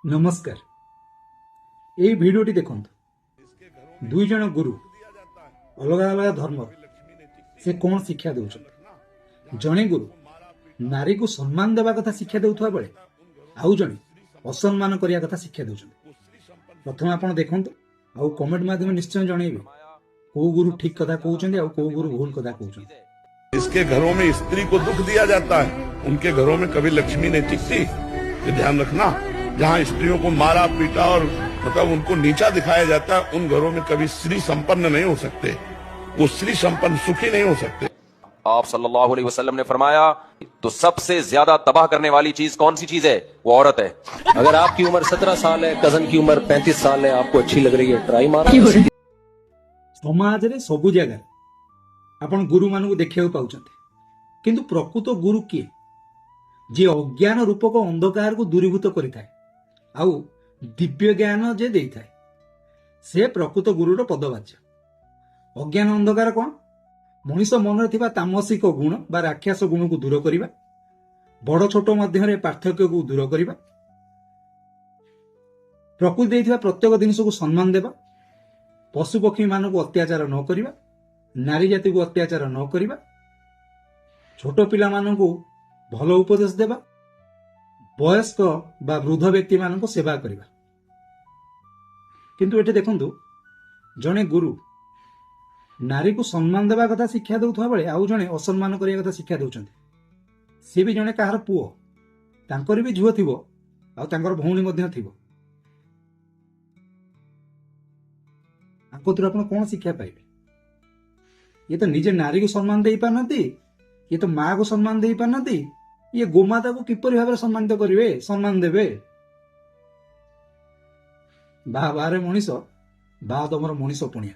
नमस्कार এই ভিডিওটি দেখুন দুই জন গুরু अलग अलग धर्म से कौन शिक्षा दौरान जड़े गुरु नारी को सम्मान देवा कथा शिक्षा देउथवा बेले आउ जड़े असम्मान करिया कथा शिक्षा दौरान प्रथम आप देखु आउ कमेंट माध्यम निश्चय जनइबे को गुरु ठीक कथा कहउछन्ती आउ को गुरु भूल कथा कहउछन्ती। इसके घरों में स्त्री को दुख दिया जाता है, उनके घरों में कभी लक्ष्मी नहीं टिकती। ये ध्यान रखना, जहाँ स्त्रियों को मारा पीटा और मतलब उनको नीचा दिखाया जाता है, उन घरों में कभी स्त्री संपन्न नहीं हो सकते, वो स्त्री संपन्न सुखी नहीं हो सकते। आप सल्लल्लाहु अलैहि वसल्लम ने फरमाया तो सबसे ज्यादा तबाह करने वाली चीज कौन सी चीज है? वो औरत है। अगर आपकी उम्र 17 साल है, कजन की उम्र 35 साल है, आपको अच्छी लग रही है, ट्राई मारो। समाज रे सबु जगह आपण गुरु मानू देखिया पाउछन्ते, किंतु प्रकृत गुरु किए जे अज्ञान रूपक अंधकार को दूरीभूत करिथाए आउ दिव्य ज्ञान जे देइथाए से प्रकृत गुरुर पदवाच्य। अज्ञान अंधकार कौन? मनीष मन थिबा तामसिक गुण बा राक्षस गुण को दूर करिबा, बड़ छोट मध्य पार्थक्य को दूर करिबा, प्रकृति देइथिबा प्रत्येक जिनिस को सम्मान देबा, पशु पक्षी मान को अत्याचार न करिबा, नारी जाति को अत्याचार न करिबा, छोट पिला मान को भल उपदेश देबा, वयस्क बा वृद्ध व्यक्ति मान को सेवा करिबा। किंतु एटे देखंतु जने गुरु नारी को सम्मान देवा कथा शिक्षा देउथवा बेले आउ जने असम्मान करिया कथा शिक्षा देउछन्ती। से भी जने काहार पुओ, तांकर भी झुओ थिबो आउ तांकर भौणी मध्य थिबो। आकोतुर आपण कोन शिक्षा पाइबे? ये तो निजे नारी को सम्मान दे पारनती, ये तो माँ को सम्मान दे पारनती, ये गोमाता को किपरि भाबरे सम्मानित करिवे, सम्मान देबे? बा बारे मनीष बा तमर मनीष पुणिया।